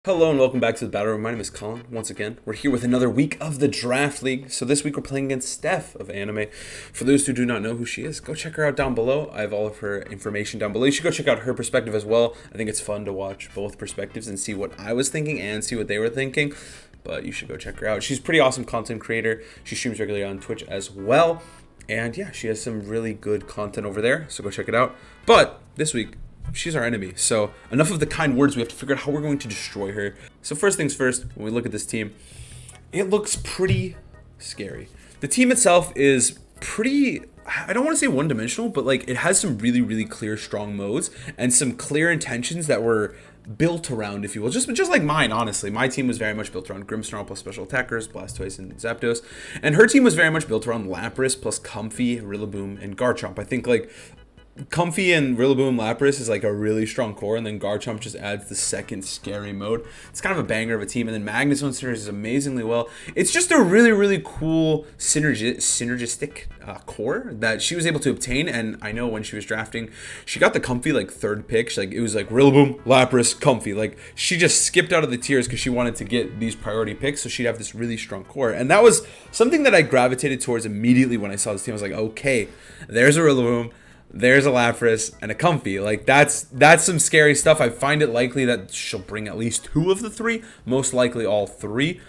Hello and welcome back to the Battle Room. My name is Colin. Once again, we're here with another week of the Draft League. So this week we're playing against Steph of Anime. For those who do not know who she is, go check her out down below. I have all of her information down below. You should go check out her perspective as well. I think it's fun to watch both perspectives and see what I was thinking and see what they were thinking. But you should go check her out. She's a pretty awesome content creator. She streams regularly on Twitch as well. And yeah, she has some really good content over there. So go check it out. But this week, she's our enemy, so enough of the kind words. We have to figure out how we're going to destroy her. So first things first, when we look at this team, it looks pretty scary. The team itself is pretty, I don't want to say one-dimensional, but like it has some really clear strong modes and some clear intentions that were built around, if you will, just like mine. Honestly, my team was very much built around Grimmsnarl plus special attackers, Blastoise and Zapdos, and her team was very much built around Lapras plus Comfey, Rillaboom, and Garchomp. I think like Comfey and Rillaboom Lapras is like a really strong core, and then Garchomp just adds the second scary mode. It's kind of a banger of a team, and then Magnezone synergizes amazingly well. It's just a really cool synergistic core that she was able to obtain, and I know when she was drafting, she got the Comfey like third pick. It was like Rillaboom, Lapras, Comfey. Like she just skipped out of the tiers because she wanted to get these priority picks, so she'd have this really strong core, and that was something that I gravitated towards immediately when I saw this team. I was like, okay, there's a Rillaboom, there's a Lapras, and a Comfey. Like that's some scary stuff. I find it likely that she'll bring at least two of the three, most likely all three.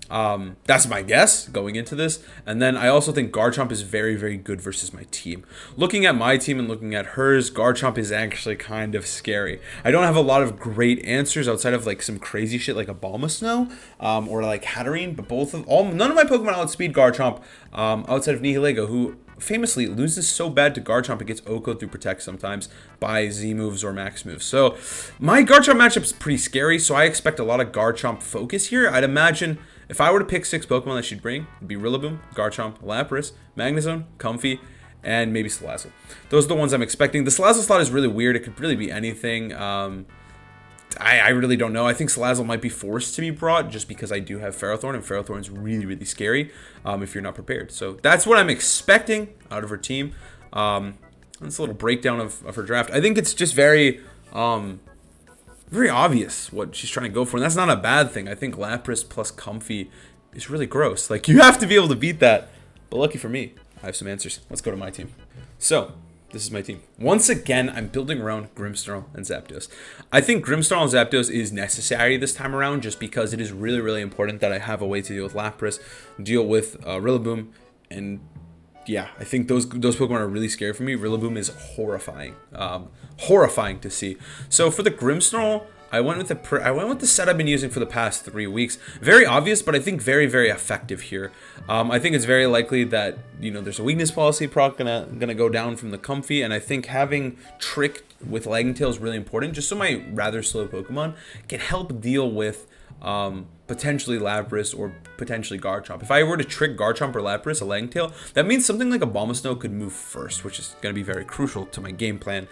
That's my guess going into this. And then I also think Garchomp is very good versus my team. Looking at my team and looking at hers, Garchomp is actually kind of scary. I don't have a lot of great answers outside of like some crazy shit like Abomasnow or like Hatterene, but none of my Pokemon outspeed Garchomp outside of Nihilego, who famously loses so bad to Garchomp it gets OHKO through Protect sometimes by Z moves or Max moves. So my Garchomp matchup is pretty scary, so I expect a lot of Garchomp focus here. I'd imagine if I were to pick 6 Pokemon that she'd bring, it'd be Rillaboom, Garchomp, Lapras, Magnezone, Comfey, and maybe Salazzle. Those are the ones I'm expecting. The Salazzle slot is really weird. It could really be anything. I really don't know. I think Salazzle might be forced to be brought just because I do have Ferrothorn, and Ferrothorn's really scary if you're not prepared. So that's what I'm expecting out of her team. That's a little breakdown of her draft. I think it's just very obvious what she's trying to go for, and that's not a bad thing. I think Lapras plus Comfey is really gross. Like, you have to be able to beat that. But lucky for me, I have some answers. Let's go to my team. So this is my team. Once again, I'm building around Grimmsnarl and Zapdos. I think Grimmsnarl and Zapdos is necessary this time around just because it is really important that I have a way to deal with Lapras, deal with Rillaboom, and yeah, I think those Pokemon are really scary for me. Rillaboom is horrifying. Horrifying to see. So for the Grimmsnarl, I went with the set I've been using for the past 3 weeks. Very obvious, but I think very effective here. I think it's very likely that, you know, there's a weakness policy proc gonna go down from the Comfey, and I think having Trick with Lagging Tail is really important, just so my rather slow Pokemon can help deal with potentially Lapras or potentially Garchomp. If I were to trick Garchomp or Lapras, a Lagging Tail, that means something like Abomasnow could move first, which is going to be very crucial to my game plan.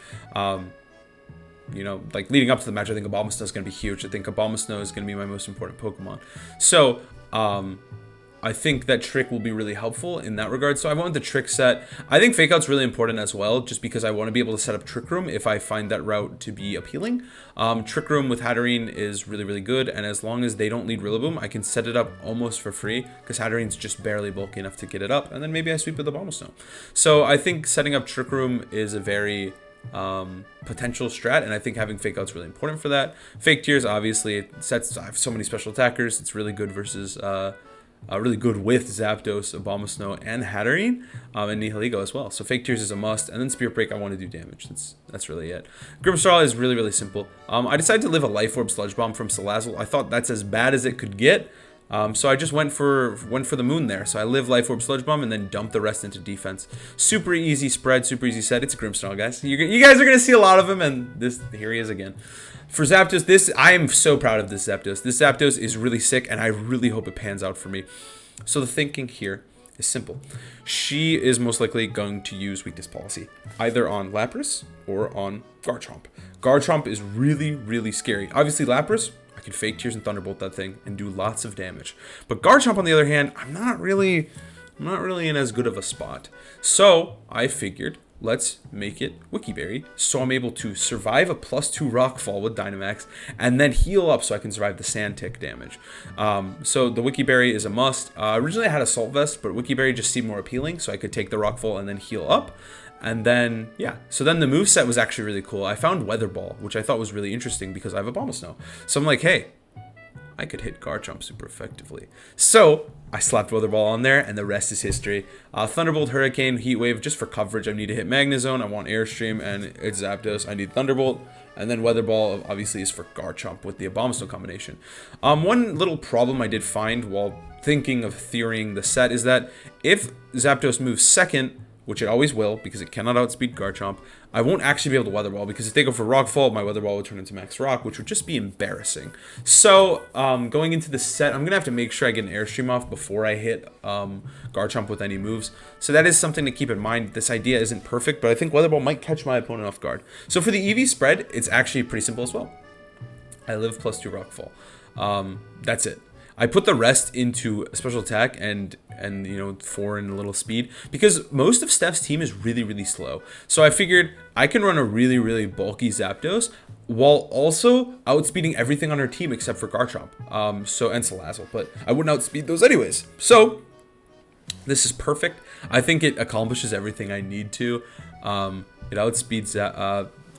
You know, like leading up to the match, I think Abomasnow is going to be huge. I think Abomasnow is going to be my most important Pokemon. So, I think that Trick will be really helpful in that regard. So I went with the Trick set. I think Fake Out's really important as well, just because I want to be able to set up Trick Room if I find that route to be appealing. Trick Room with Hatterene is really good, and as long as they don't lead Rillaboom, I can set it up almost for free, because Hatterene's just barely bulky enough to get it up, and then maybe I sweep with Abomasnow. So I think setting up Trick Room is a very potential strat, and I think having Fake Out's really important for that. Fake Tears, obviously, I have so many special attackers. It's really good versus really good with Zapdos, Abomasnow, and Hatterene, and Nihilego as well. So Fake Tears is a must, and then Spirit Break, I want to do damage. That's really it. Grimmsnarl is really simple. I decided to live a Life Orb Sludge Bomb from Salazzle. I thought that's as bad as it could get. So I just went for the moon there. So I live Life Orb Sludge Bomb and then dump the rest into defense. Super easy spread, super easy set. It's a Grimmsnarl, guys. You guys are going to see a lot of him, and here he is again. For Zapdos, I am so proud of this Zapdos. This Zapdos is really sick, and I really hope it pans out for me. So the thinking here is simple. She is most likely going to use weakness policy, either on Lapras or on Garchomp. Garchomp is really scary. Obviously, Lapras, I can Fake Tears and Thunderbolt that thing and do lots of damage. But Garchomp, on the other hand, I'm not really in as good of a spot. So I figured let's make it Wiki Berry, so I'm able to survive a +2 Rockfall with Dynamax, and then heal up so I can survive the Sand Tick damage. So the Wiki Berry is a must. Originally I had Assault Vest, but Wiki Berry just seemed more appealing, so I could take the Rockfall and then heal up. And then, yeah, so then the moveset was actually really cool. I found Weather Ball, which I thought was really interesting because I have Abomasnow. So I'm like, hey, I could hit Garchomp super effectively. So I slapped Weather Ball on there, and the rest is history. Thunderbolt, Hurricane, Heat Wave, just for coverage. I need to hit Magnezone, I want Airstream, and it's Zapdos. I need Thunderbolt, and then Weather Ball obviously is for Garchomp with the Abomasnow combination. One little problem I did find while thinking of theorying the set is that if Zapdos moves second, which it always will, because it cannot outspeed Garchomp, I won't actually be able to Weather Ball, because if they go for Rockfall, my Weather Ball would turn into Max Rock, which would just be embarrassing. So, going into the set, I'm going to have to make sure I get an Airstream off before I hit Garchomp with any moves. So that is something to keep in mind. This idea isn't perfect, but I think Weather Ball might catch my opponent off guard. So for the EV spread, it's actually pretty simple as well. I live +2 Rockfall. That's it. I put the rest into special attack and 4 and a little speed, because most of Steph's team is really slow. So I figured I can run a really bulky Zapdos while also outspeeding everything on her team except for Garchomp, and Salazzle, but I wouldn't outspeed those anyways. So this is perfect. I think it accomplishes everything I need to. It outspeeds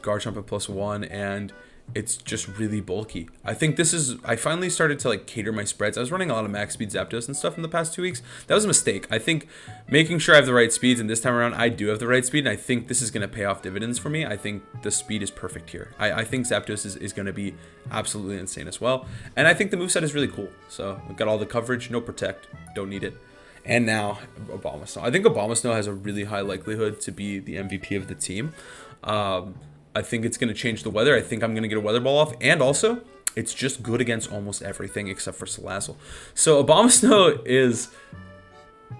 Garchomp at +1, and it's just really bulky. I think I finally started to cater my spreads. I was running a lot of max speed Zapdos and stuff in the past 2 weeks. That was a mistake. I think making sure I have the right speeds, and this time around I do have the right speed, and I think this is going to pay off dividends for me. I think the speed is perfect here. I think Zapdos is going to be absolutely insane as well. And I think the moveset is really cool. So I've got all the coverage, no protect, don't need it. And now Abomasnow. I think Abomasnow has a really high likelihood to be the MVP of the team. I think it's going to change the weather. I think I'm going to get a Weather Ball off. And also, it's just good against almost everything except for Salazzle. So Abomasnow is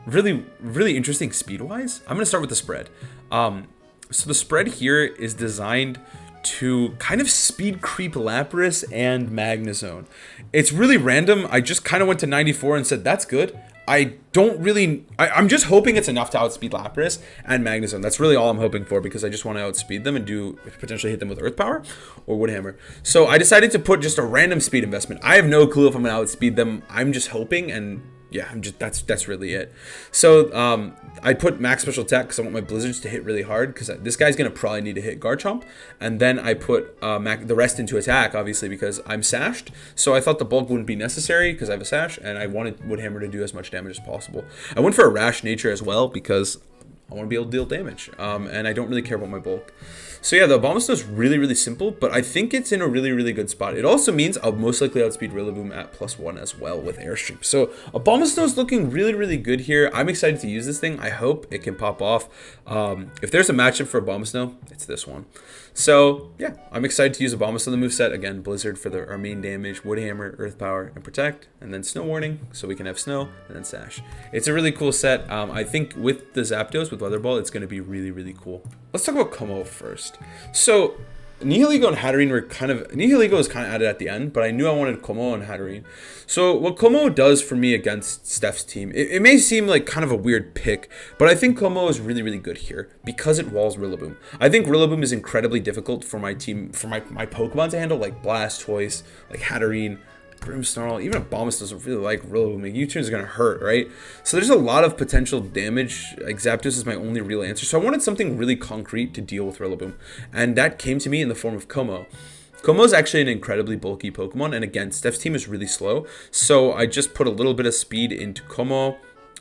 really interesting speed-wise. I'm going to start with the spread. So the spread here is designed to kind of speed creep Lapras and Magnezone. It's really random. I just kind of went to 94 and said, that's good. I'm just hoping it's enough to outspeed Lapras and Magnezone. That's really all I'm hoping for, because I just want to outspeed them and potentially hit them with Earth Power or Wood Hammer. So I decided to put just a random speed investment. I have no clue if I'm going to outspeed them. I'm just hoping, and yeah, that's really it. So I put max special attack because I want my Blizzards to hit really hard, because this guy's going to probably need to hit Garchomp. And then I put the rest into attack, obviously, because I'm sashed. So I thought the bulk wouldn't be necessary because I have a sash, and I wanted Wood Hammer to do as much damage as possible. I went for a Rash Nature as well because I want to be able to deal damage, and I don't really care about my bulk. So yeah, the Abomasnow is really simple, but I think it's in a really good spot. It also means I'll most likely outspeed Rillaboom at +1 as well with Airstream. So Abomasnow is looking really good here. I'm excited to use this thing. I hope it can pop off. If there's a matchup for Abomasnow, it's this one. So yeah, I'm excited to use Abomasnow in the moveset. Again, Blizzard for our main damage, Wood Hammer, Earth Power, and Protect, and then Snow Warning, so we can have Snow, and then Sash. It's a really cool set. I think with the Zapdos, with Weather Ball, it's going to be really cool. Let's talk about Como first. So Nihilego and Hatterene were Nihilego was kind of added at the end, but I knew I wanted Como and Hatterene. So what Como does for me against Steph's team, it may seem like kind of a weird pick, but I think Como is really good here because it walls Rillaboom. I think Rillaboom is incredibly difficult for my team, for my Pokemon to handle, like Blastoise, like Hatterene, Grimmsnarl, even Abomasnow doesn't really like Rillaboom. U-turn is going to hurt, right? So there's a lot of potential damage. Like Zapdos is my only real answer. So I wanted something really concrete to deal with Rillaboom. And that came to me in the form of Como. Como is actually an incredibly bulky Pokemon. And again, Steph's team is really slow. So I just put a little bit of speed into Como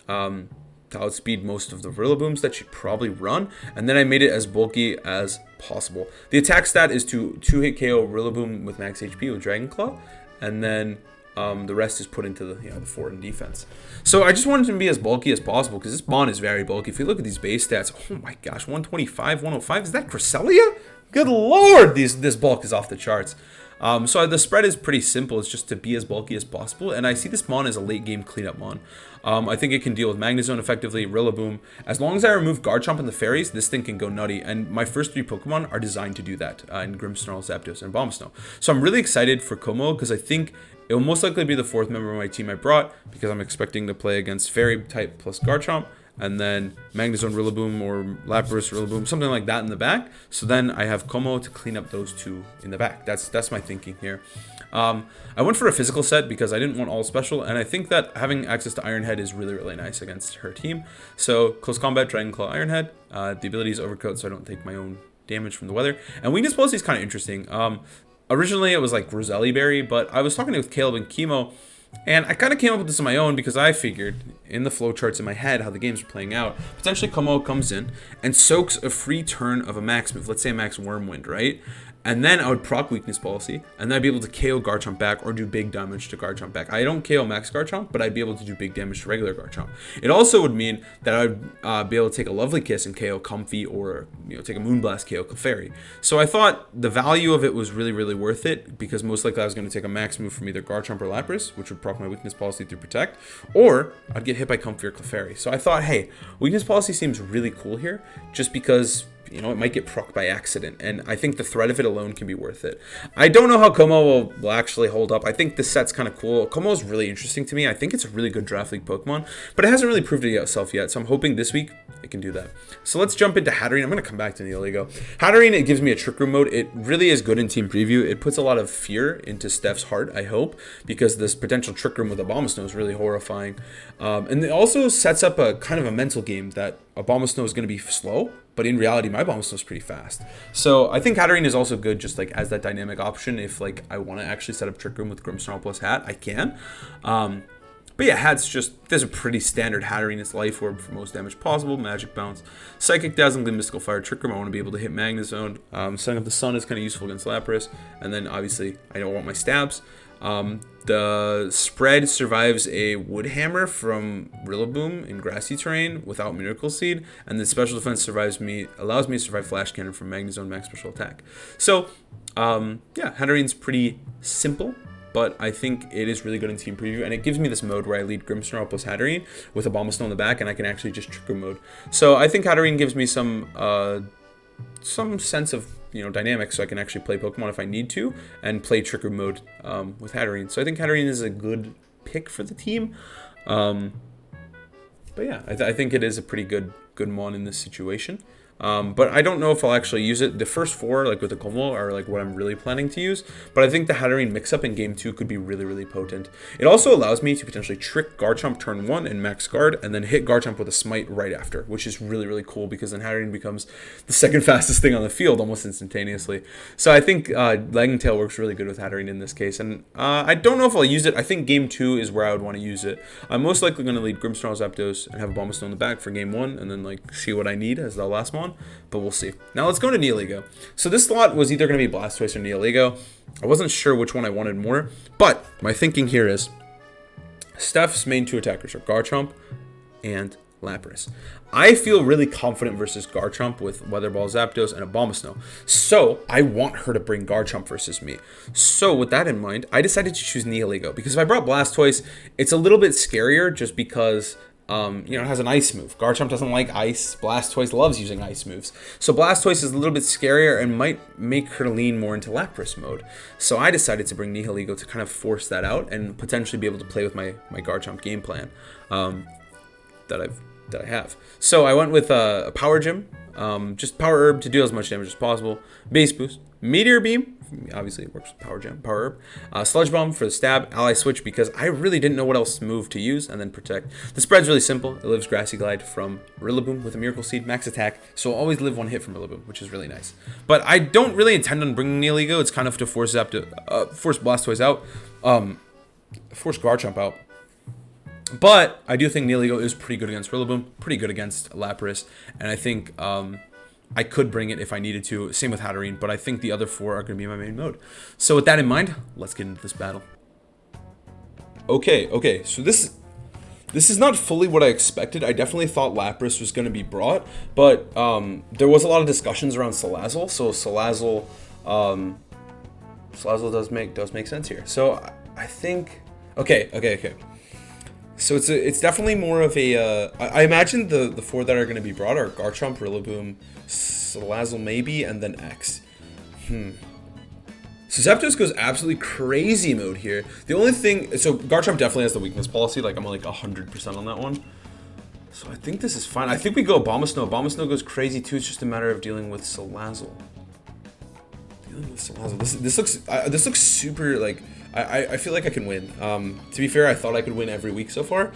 to outspeed most of the Rillabooms that she'd probably run. And then I made it as bulky as possible. The attack stat is to 2-hit KO Rillaboom with max HP with Dragon Claw. And then the rest is put into the fort and defense. So I just wanted to be as bulky as possible because this Mon is very bulky. If you look at these base stats, oh my gosh, 125, 105. Is that Cresselia? Good lord, this bulk is off the charts. So the spread is pretty simple. It's just to be as bulky as possible. And I see this Mon as a late game cleanup Mon. I think it can deal with Magnezone effectively, Rillaboom. As long as I remove Garchomp and the fairies, this thing can go nutty. And my first 3 Pokemon are designed to do that in Grimmsnarl, Zapdos, and Abomasnow. So I'm really excited for Como because I think it will most likely be the 4th member of my team I brought because I'm expecting to play against Fairy type plus Garchomp. and then Magnezone Rillaboom or Lapras Rillaboom, something like that in the back. So then I have Como to clean up those two in the back. That's my thinking here. I went for a physical set because I didn't want all special, and I think that having access to Iron Head is really, really nice against her team. So Close Combat, Dragon Claw, Iron Head. The ability is Overcoat, so I don't take my own damage from the weather. And Weakness Policy is kind of interesting. Originally it was like Roselli Berry, but I was talking with Caleb and Chemo, and I kind of came up with this on my own because I figured in the flowcharts in my head how the games are playing out. Potentially Como comes in and soaks a free turn of a max move. Let's say a max Wormwind, right? And then I would proc Weakness Policy, and then I'd be able to KO Garchomp back or do big damage to Garchomp back. I don't KO Max Garchomp, but I'd be able to do big damage to regular Garchomp. It also would mean that I would be able to take a Lovely Kiss and KO Comfy, or take a Moonblast, KO Clefairy. So I thought the value of it was really, really worth it, because most likely I was going to take a max move from either Garchomp or Lapras, which would proc my Weakness Policy through Protect, or I'd get hit by Comfy or Clefairy. So I thought, hey, Weakness Policy seems really cool here, just because it might get proc by accident, and I think the threat of it alone can be worth it. I don't know how Como will actually hold up. I think this set's kind of cool. Como is really interesting to me. I think it's a really good draft league Pokemon, but it hasn't really proved itself yet, so I'm hoping this week it can do that. So let's jump into Hatterene. I'm going to come back to Neoligo. Hatterene, it gives me a Trick Room mode. It really is good in Team Preview. It puts a lot of fear into Steph's heart, I hope, because this potential Trick Room with Abomasnow is really horrifying. And it also sets up a kind of a mental game that Abomasnow is going to be slow, but in reality, my Abomasnow is pretty fast. So I think Hatterene is also good just like as that dynamic option. If like I want to actually set up Trick Room with Grimmsnarl plus Hat, I can. But yeah, Hat's just, there's a pretty standard Hatterene. It's Life Orb for most damage possible, Magic Bounce, Psychic Dazzling Gleam, Mystical Fire, Trick Room. I want to be able to hit Magnezone. Setting up the Sun is kind of useful against Lapras. And then obviously I don't want my stabs. The spread survives a Wood Hammer from Rillaboom in grassy terrain without Miracle Seed, and the special defense allows me to survive Flash Cannon from Magnezone max special attack. So, yeah, Hatterene's pretty simple, but I think it is really good in Team Preview, and it gives me this mode where I lead Grimmsnarl plus Hatterene with Abomasnow in the back, and I can actually just Trick Room mode. So I think Hatterene gives me some sense of dynamic, so I can actually play Pokemon if I need to, and play Trick Room mode with Hatterene. So I think Hatterene is a good pick for the team. But yeah, I think it is a pretty good mon in this situation. But I don't know if I'll actually use it. The first four, like with the Como, are like what I'm really planning to use. But I think the Hatterene mix-up in Game 2 could be really, really potent. It also allows me to potentially trick Garchomp turn 1 and max guard, and then hit Garchomp with a Smite right after, which is really, really cool, because then Hatterene becomes the second fastest thing on the field almost instantaneously. So I think Lagging Tail works really good with Hatterene in this case. And I don't know if I'll use it. I think Game 2 is where I would want to use it. I'm most likely going to lead Grimmsnarl, Zapdos, and have Abomasnow in the back for Game 1, and then like see what I need as the last one. But we'll see. Now let's go to Neoligo. So this slot was either going to be Blastoise or Neoligo. I wasn't sure which one I wanted more, but my thinking here is Steph's main two attackers are Garchomp and Lapras. I feel really confident versus Garchomp with Weather Ball, Zapdos, and Abomasnow. So I want her to bring Garchomp versus me. So with that in mind, I decided to choose Neoligo, because if I brought Blastoise, it's a little bit scarier just because it has an ice move. Garchomp doesn't like ice. Blastoise loves using ice moves. So Blastoise is a little bit scarier and might make her lean more into Lapras mode. So I decided to bring Nihilego to kind of force that out and potentially be able to play with my Garchomp game plan that I have. So I went with a Power Gym, just Power Herb to deal as much damage as possible. Base Boost, Meteor Beam, obviously it works with Power Gem, Power Herb, Sludge Bomb for the stab, Ally Switch because I really didn't know what else move to use, and then Protect. The spread's really simple. It lives Grassy Glide from Rillaboom with a Miracle Seed, max attack, so I'll always live one hit from Rillaboom, which is really nice. But I don't really intend on bringing Neoligo. It's kind of to force force Blastoise out, force Garchomp out. But I do think Neoligo is pretty good against Rillaboom, pretty good against Lapras, and I think I could bring it if I needed to. Same with Hatterene, but I think the other four are going to be my main mode. So with that in mind, let's get into this battle. Okay, so this is not fully what I expected. I definitely thought Lapras was going to be brought, but there was a lot of discussions around Salazzle, so Salazzle does make sense here. So I think okay. So it's definitely more of a I imagine the four that are going to be brought are Garchomp, Rillaboom, Salazzle maybe, and then X. So Zapdos goes absolutely crazy mode here. The only thing, so Garchomp definitely has the weakness policy. Like I'm like 100% on that one. So I think this is fine. I think we go Abomasnow. Abomasnow goes crazy too. It's just a matter of dealing with Salazzle. This looks super, like, I feel like I can win. To be fair, I thought I could win every week so far,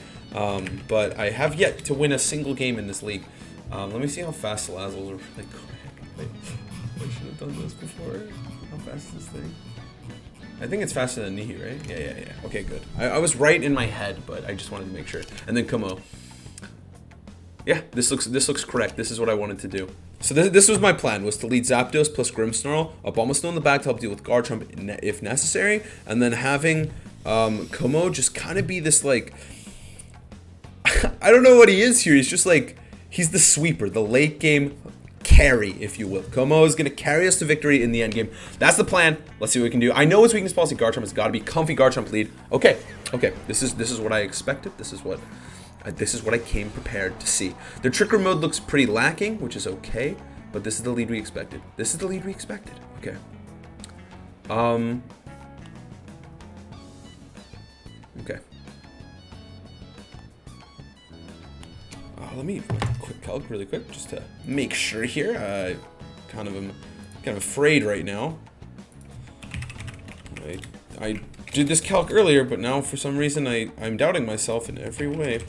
but I have yet to win a single game in this league. Let me see how fast Salazzles are. Like, I should have done this before. How fast is this thing? I think it's faster than Nihi, right? Yeah. Okay, good. I was right in my head, but I just wanted to make sure. And then Kumo. Yeah, this looks correct. This is what I wanted to do. So this was my plan, was to lead Zapdos plus Grimmsnarl, Abomasnow in the back to help deal with Garchomp if necessary, and then having Kumo just kind of be this, like, I don't know what he is here. He's just like, he's the sweeper, the late game carry, if you will. Kumo is going to carry us to victory in the end game. That's the plan. Let's see what we can do. I know its weakness policy Garchomp has got to be comfy Garchomp lead. Okay. This is what I expected. This is what I came prepared to see. Their Trick Room mode looks pretty lacking, which is okay, but this is the lead we expected. Okay. Okay. Let me quick calc really quick just to make sure here. I kind of afraid right now. I did this calc earlier, but now for some reason I'm doubting myself in every way.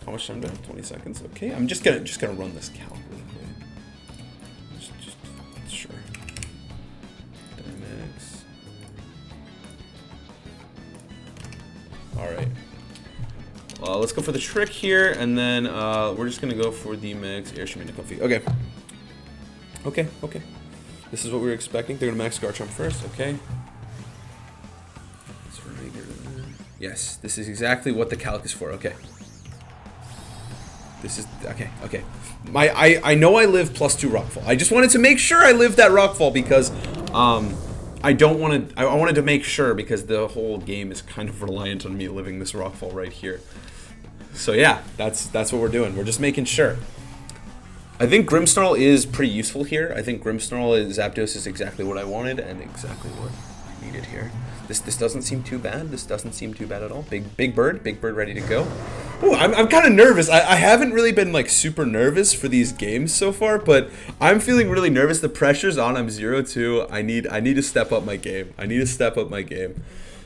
How much time do I have? 20 seconds. Okay, I'm just gonna run this calc really quick. Just sure. Dynamics. All right. Let's go for the trick here, and then we're just gonna go for the max airship into comfy. Okay. This is what we were expecting. They're gonna max Garchomp first. Okay. Yes, this is exactly what the calc is for. Okay. This is okay. I know I live +2 Rockfall. I just wanted to make sure I lived that Rockfall because I wanted to make sure because the whole game is kind of reliant on me living this Rockfall right here. So yeah, that's what we're doing. We're just making sure. I think Grimmsnarl is pretty useful here. I think Grimmsnarl Zapdos is exactly what I wanted and exactly what I needed here. This doesn't seem too bad. This doesn't seem too bad at all. Big bird ready to go. Ooh, I'm kind of nervous. I haven't really been like super nervous for these games so far, but I'm feeling really nervous. The pressure's on. I'm 0-2. I need to step up my game.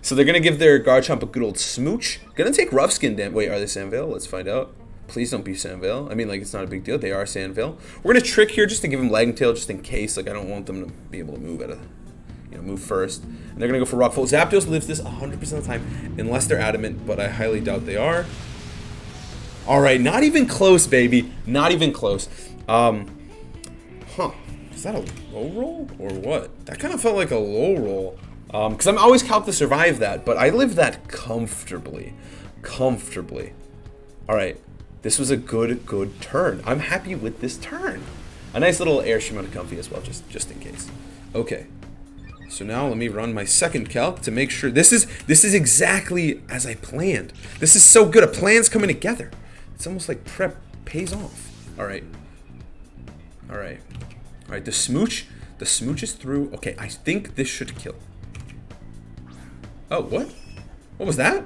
So they're gonna give their Garchomp a good old smooch. Gonna take Rough Skin damage. Wait, are they Sandvale? Let's find out. Please don't be Sandvale. I mean, like, it's not a big deal. They are Sandvale. We're gonna trick here just to give them Lagging Tail just in case. Like, I don't want them to be able to move at a, move first. And they're gonna go for Rockfall. Zapdos lives this 100% of the time unless they're adamant, but I highly doubt they are. All right, not even close, baby. Not even close. Is that a low roll or what? That kind of felt like a low roll. Because I'm always calc to survive that, but I lived that comfortably. All right, this was a good turn. I'm happy with this turn. A nice little air Shimano comfy as well, just in case. Okay. So now let me run my second calc to make sure this is exactly as I planned. This is so good. A plan's coming together. It's almost like prep pays off. All right. The smooch is through. Okay, I think this should kill. Oh, what? What was that?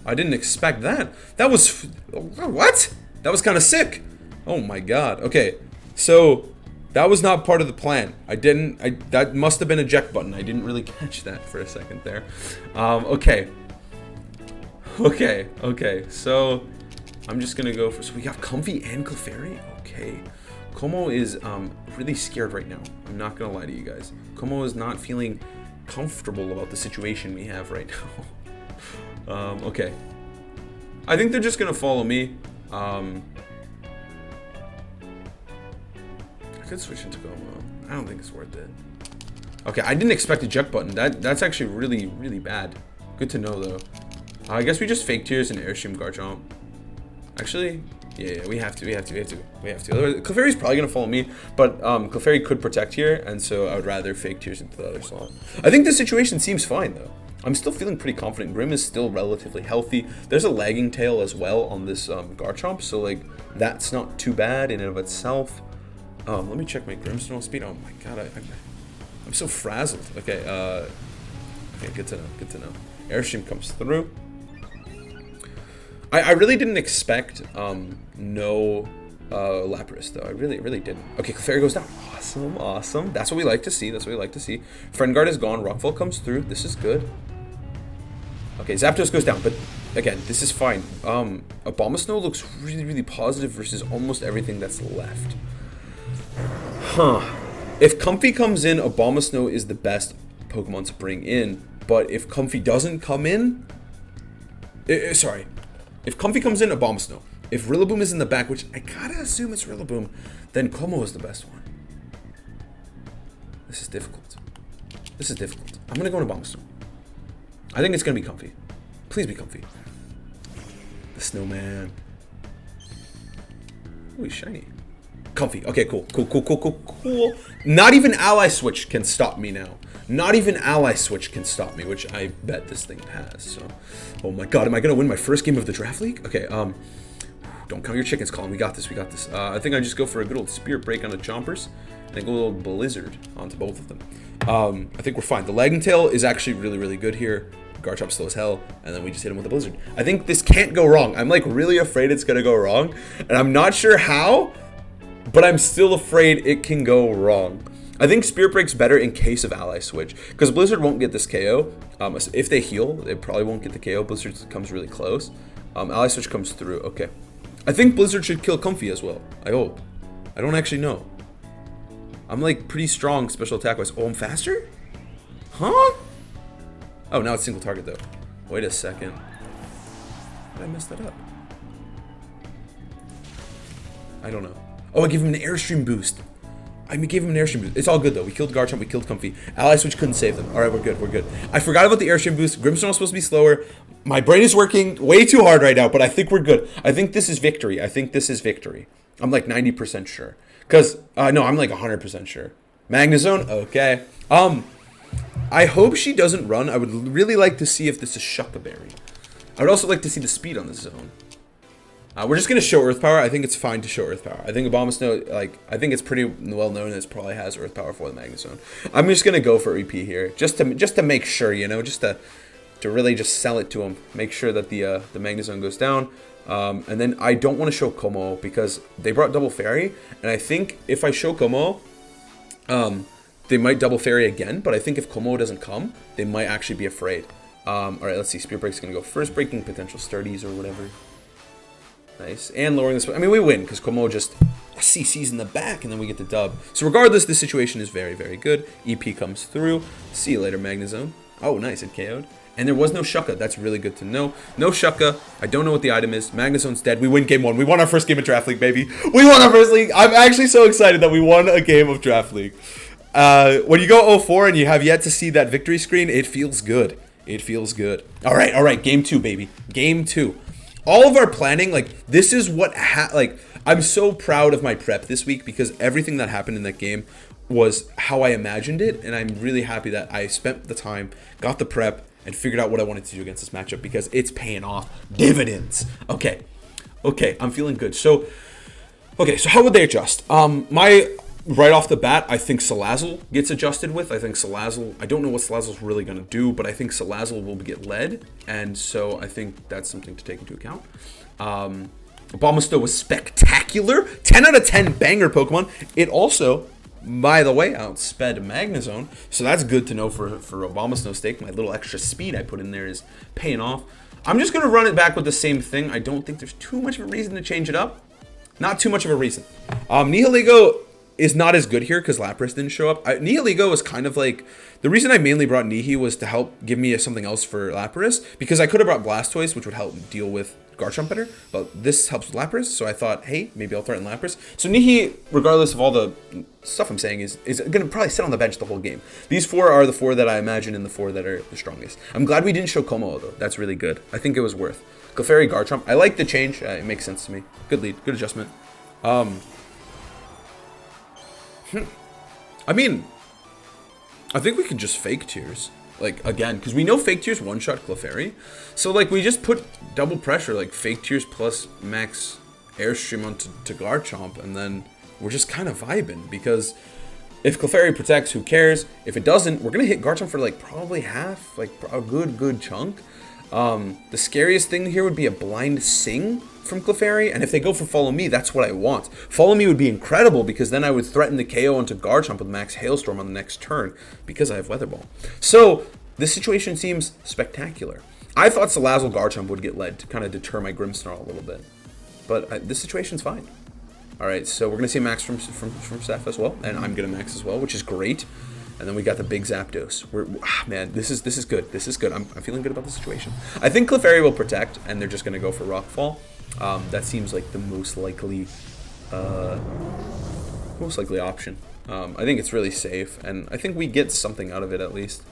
I didn't expect that. That was what? That was kind of sick. Oh my god. Okay, so that was not part of the plan. That must have been a eject button. I didn't really catch that for a second there. Okay. So I'm just gonna go for. So we got Comfy and Clefairy. Okay. Como is really scared right now. I'm not gonna lie to you guys. Como is not feeling comfortable about the situation we have right now. Okay. I think they're just gonna follow me. I could switch into Como. I don't think it's worth it. Okay, I didn't expect a eject button. That's actually really bad. Good to know though. I guess we just fake tears and airstream Garchomp. Actually, yeah, we have to. Otherwise, Clefairy's probably gonna follow me, but Clefairy could protect here, and so I would rather fake tears into the other slot. I think the situation seems fine though. I'm still feeling pretty confident. Grim is still relatively healthy. There's a lagging tail as well on this Garchomp, so like that's not too bad in and of itself. Let me check my Grimmsnarl speed. Oh my god, I'm so frazzled. Okay, okay, good to know. Airstream comes through. I really didn't expect no Lapras, though. I really didn't. Okay, Clefairy goes down. Awesome. That's what we like to see. Friend Guard is gone. Rockfall comes through. This is good. Okay, Zapdos goes down, but again, this is fine. Abomasnow looks really positive versus almost everything that's left. If Comfey comes in, Abomasnow is the best Pokemon to bring in. But if Comfey doesn't come in... If Comfey comes in, Abomasnow. If Rillaboom is in the back, which I gotta assume it's Rillaboom, then Como is the best one. This is difficult. I'm gonna go into Abomasnow. I think it's gonna be Comfey. Please be Comfey. The Snowman. Ooh, he's shiny. Comfey. Okay, cool. Not even Ally Switch can stop me now. Which I bet this thing has. So, oh my god, am I gonna win my first game of the draft league? Okay, don't count your chickens, Colin. We got this. I think I just go for a good old Spirit Break on the Chompers, and then go a little Blizzard onto both of them. I think we're fine. The Lagging Tail is actually really good here. Garchomp slow as hell, and then we just hit him with a Blizzard. I think this can't go wrong. I'm like really afraid it's gonna go wrong, and I'm not sure how, but I'm still afraid it can go wrong. I think Spirit Break's better in case of Ally Switch, because Blizzard won't get this KO. If they heal, they probably won't get the KO. Blizzard comes really close. Ally Switch comes through. Okay. I think Blizzard should kill Comfey as well. I hope. I don't actually know. I'm like pretty strong special attack wise. Oh, I'm faster? Huh? Oh, now it's single target though. Wait a second. How did I mess that up? I don't know. Oh, I gave him an Airstream boost. It's all good though. We killed Garchomp, we killed Comfey. Ally Switch couldn't save them. Alright, we're good. I forgot about the Airstream boost. Grimmsnarl was supposed to be slower. My brain is working way too hard right now, but I think we're good. I think this is victory. I'm like 90% sure. No, I'm like 100% sure. Magnezone? Okay. I hope she doesn't run. I would really like to see if this is Shucka Berry. I would also like to see the speed on this zone. We're just going to show Earth Power. I think it's fine to show Earth Power. I think Abomasnow, I think it's pretty well known that it probably has Earth Power for the Magnezone. I'm just going to go for EP here, just to make sure, just to really just sell it to him. Make sure that the Magnezone goes down. And then I don't want to show Como because they brought Double Fairy, and I think if I show Como, they might Double Fairy again, but I think if Como doesn't come, they might actually be afraid. Alright, let's see. Spirit Break's going to go first, breaking potential Sturdies or whatever. Nice. And lowering this. I mean, we win because Como just CC's in the back, and then we get the dub. So regardless, this situation is very good. EP comes through. See you later, Magnezone. Oh, nice. It KO'd. And there was no Shucka. That's really good to know. No Shucka. I don't know what the item is. Magnezone's dead. We win game 1. We won our first game of Draft League, baby. We won our first league. I'm actually so excited that we won a game of Draft League. When you go 0-4 and you have yet to see that victory screen, it feels good. All right. Game 2, baby. Game 2. All of our planning, this is what I'm so proud of my prep this week because everything that happened in that game was how I imagined it, and I'm really happy that I spent the time, got the prep, and figured out what I wanted to do against this matchup because it's paying off dividends. Okay, I'm feeling good. So how would they adjust? Right off the bat, I think Salazzle gets adjusted with. I don't know what Salazzle's really going to do, but I think Salazzle will get led, and so I think that's something to take into account. Abomasnow was spectacular. 10 out of 10 banger Pokemon. It also, by the way, outsped Magnezone, so that's good to know for Abomasnow's sake. My little extra speed I put in there is paying off. I'm just going to run it back with the same thing. I don't think there's too much of a reason to change it up. Not too much of a reason. Nihilego is not as good here because Lapras didn't show up. Nihilego was kind of like... The reason I mainly brought Nihi was to help give me something else for Lapras, because I could have brought Blastoise, which would help deal with Garchomp better, but this helps with Lapras, so I thought, hey, maybe I'll threaten Lapras. So Nihi, regardless of all the stuff I'm saying, is going to probably sit on the bench the whole game. These 4 are the 4 that I imagine and the 4 that are the strongest. I'm glad we didn't show Como, though. That's really good. I think it was worth. Clefairy, Garchomp. I like the change. It makes sense to me. Good lead. Good adjustment. I mean, I think we can just fake Tears. Again, because we know fake Tears one-shot Clefairy. So, we just put double pressure, fake Tears plus max Airstream onto Garchomp, and then we're just kind of vibing. Because if Clefairy protects, who cares? If it doesn't, we're going to hit Garchomp for, probably half, a good chunk. The scariest thing here would be a blind Sing from Clefairy, and if they go for Follow Me, that's what I want. Follow Me would be incredible, because then I would threaten the KO onto Garchomp with Max Hailstorm on the next turn, because I have Weather Ball. So, this situation seems spectacular. I thought Salazzle Garchomp would get led to kind of deter my Grimmsnarl a little bit, but this situation's fine. Alright, so we're going to see a Max from Steph as well, and I'm going to Max as well, which is great. And then we got the big Zapdos. Man, this is good. This is good. I'm feeling good about the situation. I think Clefairy will protect, and they're just going to go for Rockfall. That seems like the most likely option. I think it's really safe, and I think we get something out of it at least.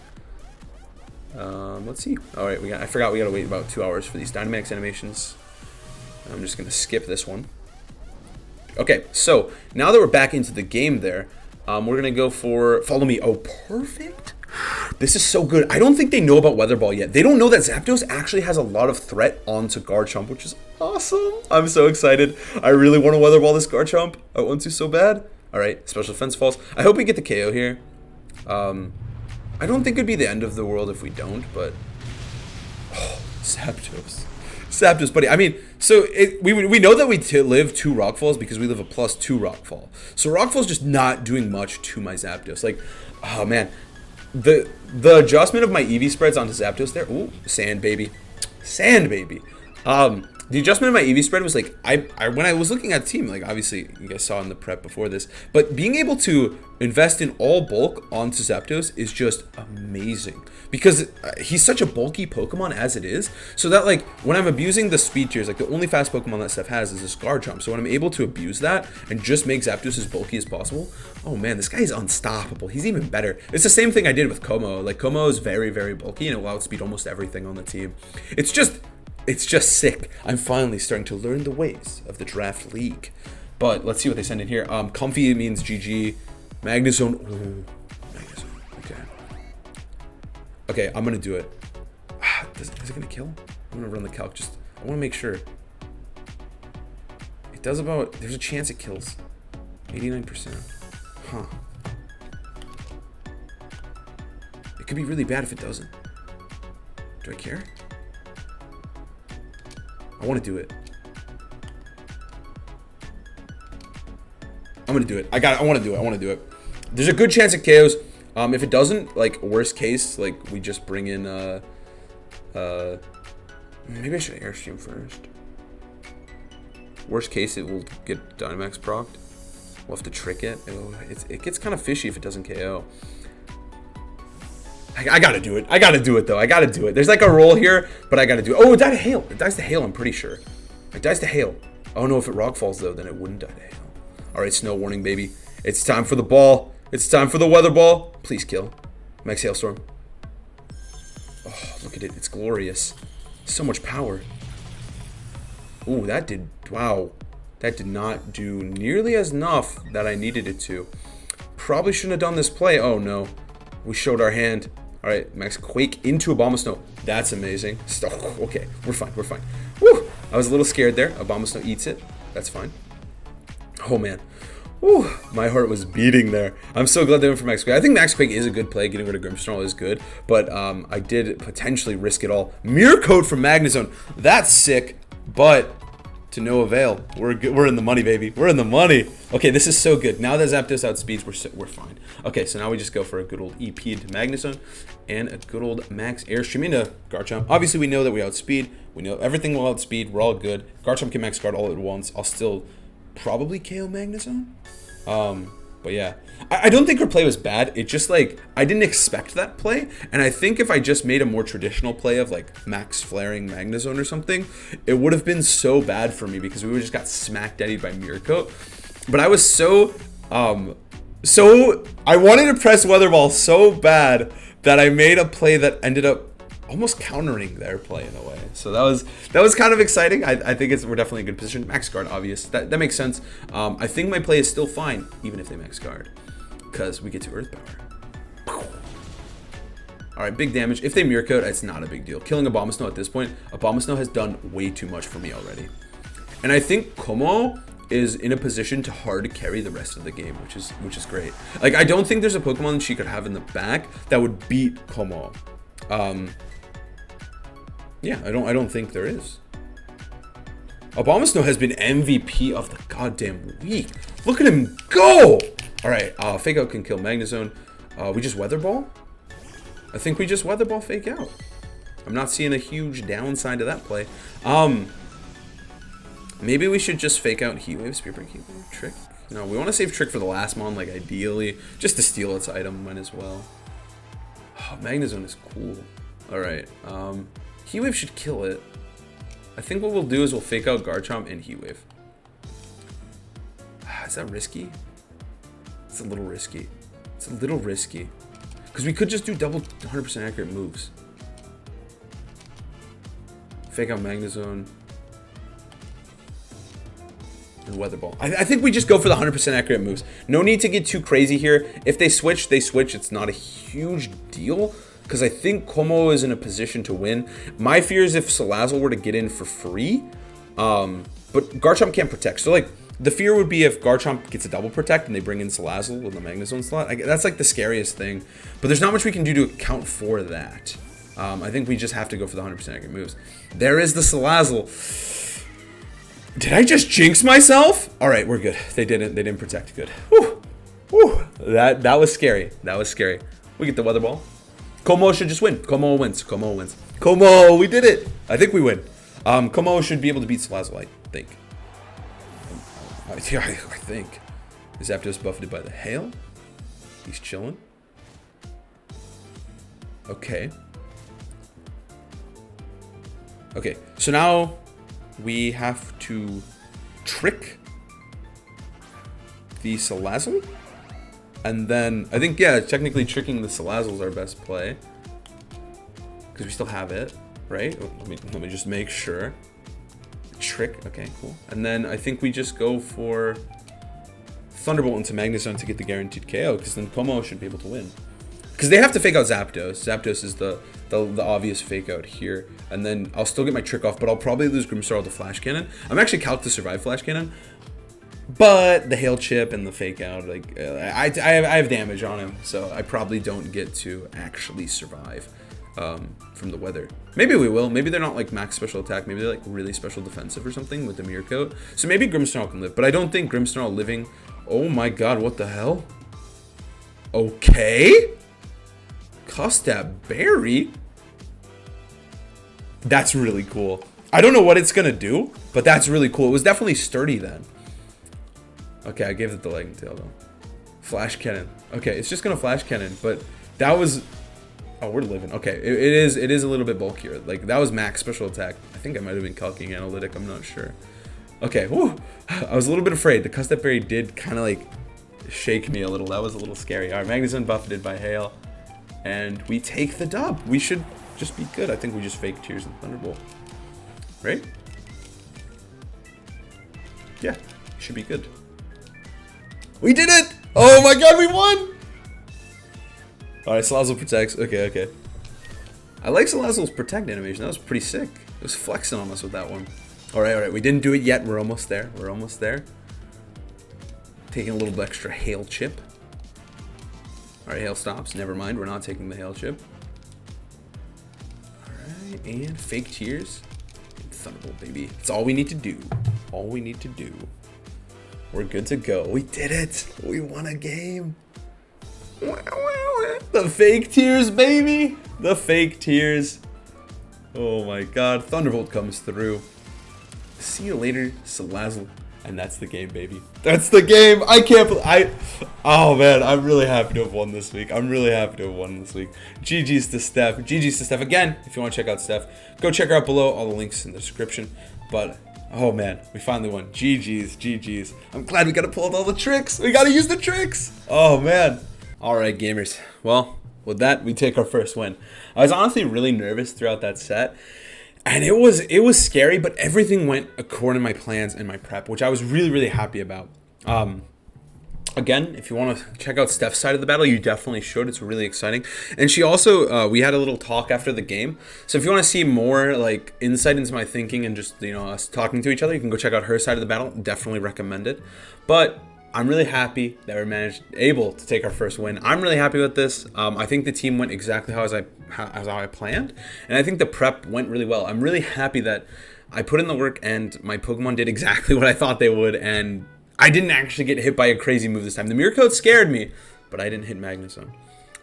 Let's see. All right, I forgot we got to wait about 2 hours for these Dynamax animations. I'm just going to skip this one. Okay, so now that we're back into the game there, we're going to go for Follow Me. Oh, perfect. This is so good. I don't think they know about Weather Ball yet. They don't know that Zapdos actually has a lot of threat onto Garchomp, which is awesome. I'm so excited. I really want to Weather Ball this Garchomp. I want to so bad. All right, Special Defense Falls. I hope we get the KO here. I don't think it'd be the end of the world if we don't, but... Oh, Zapdos. Zapdos, buddy. I mean, so we know that we live 2 Rockfalls because we live a +2 Rockfall. So Rockfall's just not doing much to my Zapdos. Like, oh man, the adjustment of my EV spreads onto Zapdos there. Ooh, sand baby, sand baby. The adjustment of my EV spread was like, when I was looking at the team, like obviously you guys saw in the prep before this, but being able to invest in all bulk onto Zapdos is just amazing. Because he's such a bulky Pokemon as it is, so that like when I'm abusing the speed tiers, like the only fast Pokemon that Steph has is this Garchomp. So when I'm able to abuse that and just make Zapdos as bulky as possible, oh man, this guy is unstoppable. He's even better. It's the same thing I did with Como. Like Como is very, very bulky and it will outspeed almost everything on the team. It's just sick. I'm finally starting to learn the ways of the draft league. But let's see what they send in here. Comfy means GG. Magnezone. Ooh, Magnezone. Okay. Okay, I'm gonna do it. Is it gonna kill? I'm gonna run the calc. I want to make sure. It does about. There's a chance it kills. 89%. Huh. It could be really bad if it doesn't. Do I care? I want to do it. I'm gonna do it. I want to do it. I want to do it. There's a good chance it KOs. If it doesn't, like worst case, like we just bring in maybe I should Airstream first. Worst case, it will get Dynamax procced. We'll have to trick it. It gets kind of fishy if it doesn't KO. I gotta do it. I gotta do it though. I gotta do it. There's like a roll here, but I gotta do it. Oh, it died to hail. It dies to hail, I'm pretty sure. It dies to hail. Oh no, if it rock falls though, then it wouldn't die to hail. Alright, snow warning, baby. It's time for the ball. It's time for the weather ball. Please kill. Max Hailstorm. Oh, look at it. It's glorious. So much power. Ooh, that did... Wow. That did not do nearly as enough that I needed it to. Probably shouldn't have done this play. Oh no. We showed our hand. Alright, Max Quake into Abomasnow. That's amazing. Oh, okay, we're fine. We're fine. Woo! I was a little scared there. Abomasnow eats it. That's fine. Oh man. Whew, my heart was beating there. I'm so glad they went for Max Quake. I think Max Quake is a good play. Getting rid of Grimmsnarl is good, but I did potentially risk it all. Mirror Coat from Magnezone. That's sick, but to no avail. We're good. We're in the money, baby. We're in the money. Okay, this is so good. Now that Zapdos outspeeds, we're fine. Okay, so now we just go for a good old EP into Magnezone and a good old Max Airstream into Garchomp. Obviously, we know that we outspeed. We know everything will outspeed. We're all good. Garchomp can Max Guard all at once. I'll still probably KO Magnezone. But yeah, I don't think her play was bad. It just like, I didn't expect that play. And I think if I just made a more traditional play of like Max Flaring Magnezone or something, it would have been so bad for me because we would have just got smack daddied by Mirror Coat. But I was so I wanted to press Weather Ball so bad that I made a play that ended up almost countering their play in a way. So that was kind of exciting. I think we're definitely in a good position. Max Guard, obvious. That makes sense. I think my play is still fine, even if they Max Guard, because we get to Earth Power. All right, big damage. If they Mirror Coat, it's not a big deal. Killing Abomasnow at this point, Abomasnow has done way too much for me already. And I think Como is in a position to hard carry the rest of the game, which is great. Like, I don't think there's a Pokemon she could have in the back that would beat Como. Yeah, I don't think there is. Abomasnow has been MVP of the goddamn week. Look at him go! Alright, Fake Out can kill Magnezone. We just Weather Ball? I think we just Weather Ball Fake Out. I'm not seeing a huge downside to that play. Maybe we should just Fake Out Heat Wave, Spear Break, Heat Wave, Trick. No, we want to save Trick for the last mon, like ideally. Just to steal its item when as well. Oh, Magnezone is cool. Alright, Heat Wave should kill it. I think what we'll do is we'll Fake Out Garchomp and Heat Wave. Is that risky? It's a little risky. It's a little risky. Because we could just do double 100% accurate moves. Fake Out Magnezone. And Weather Ball. I think we just go for the 100% accurate moves. No need to get too crazy here. If they switch, they switch. It's not a huge deal. Because I think Como is in a position to win. My fear is if Salazzle were to get in for free. But Garchomp can't protect. So, like, the fear would be if Garchomp gets a double protect and they bring in Salazzle with the Magnezone slot. That's, like, the scariest thing. But there's not much we can do to account for that. I think we just have to go for the 100% accurate moves. There is the Salazzle. Did I just jinx myself? All right, we're good. They didn't protect. Good. Whew. Whew. That was scary. That was scary. We get the Weather Ball. Como should just win. Como wins. Como wins. Como, we did it. I think we win. Como should be able to beat Salazzle, I think. I think. Is Zapdos buffeted by the hail? He's chilling. Okay. Okay, so now we have to trick the Salazzle. And then, I think, yeah, technically tricking the Salazzle is our best play. Because we still have it, right? Let me just make sure. Trick, okay, cool. And then I think we just go for Thunderbolt into Magnezone to get the guaranteed KO. Because then Como should be able to win. Because they have to fake out Zapdos. Zapdos is the obvious fake out here. And then I'll still get my trick off, but I'll probably lose Grimmsnarl to Flash Cannon. I'm actually calced to survive Flash Cannon. But the Hail Chip and the fake out, like, I have damage on him. So I probably don't get to actually survive from the weather. Maybe we will. Maybe they're not like max special attack. Maybe they're like really special defensive or something with the Mirror Coat. So maybe Grimmsnarl can live. But I don't think Grimmsnarl living... Oh my god, what the hell? Okay. Custap Berry? That's really cool. I don't know what it's gonna do, but that's really cool. It was definitely sturdy then. Okay, I gave it the leg and tail though. Flash Cannon. Okay, it's just gonna Flash Cannon, but that was... Oh, we're living. Okay, it is a little bit bulkier. Like, that was max special attack. I think I might have been calcing analytic. I'm not sure. Okay, whew. I was a little bit afraid. The Custap Berry did kind of like shake me a little. That was a little scary. All right, Magnezone buffeted by Hail. And we take the dub. We should just be good. I think we just fake Tears and Thunderbolt. Right? Yeah, should be good. We did it! Oh my god, we won! Alright, Salazzle protects. Okay, okay. I like Salazzle's protect animation. That was pretty sick. It was flexing on us with that one. Alright, alright. We didn't do it yet. We're almost there. We're almost there. Taking a little bit extra Hail Chip. Alright, Hail stops. Never mind. We're not taking the Hail Chip. Alright, and fake Tears. Thunderbolt, baby. It's all we need to do. All we need to do. We're good to go. We did it. We won a game. The fake Tears, baby. The fake Tears. Oh my god. Thunderbolt comes through. See you later, Salazzle. And that's the game, baby. That's the game. I can't believe... Oh, man. I'm really happy to have won this week. I'm really happy to have won this week. GG's to Steph. GG's to Steph. Again, if you want to check out Steph, go check her out below. All the links in the description. But... Oh man, we finally won. GG's, GG's. I'm glad we got to pull out all the tricks. We got to use the tricks. Oh man. All right, gamers. Well, with that, we take our first win. I was honestly really nervous throughout that set. And it was scary, but everything went according to my plans and my prep, which I was really, really happy about. Again, if you want to check out Steph's side of the battle, you definitely should. It's really exciting. And she also, we had a little talk after the game. So if you want to see more like insight into my thinking and just, you know, us talking to each other, you can go check out her side of the battle. Definitely recommend it. But I'm really happy that we're able to take our first win. I'm really happy with this. I think the team went exactly how I planned, and I think the prep went really well. I'm really happy that I put in the work and my Pokemon did exactly what I thought they would, and I didn't actually get hit by a crazy move this time. The Mirror Coat scared me, but I didn't hit Magnuson.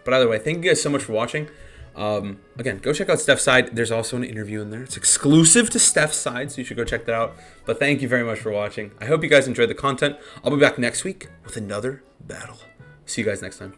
But either way, thank you guys so much for watching. Again, go check out Steph's side. There's also an interview in there. It's exclusive to Steph's side, so you should go check that out. But thank you very much for watching. I hope you guys enjoyed the content. I'll be back next week with another battle. See you guys next time.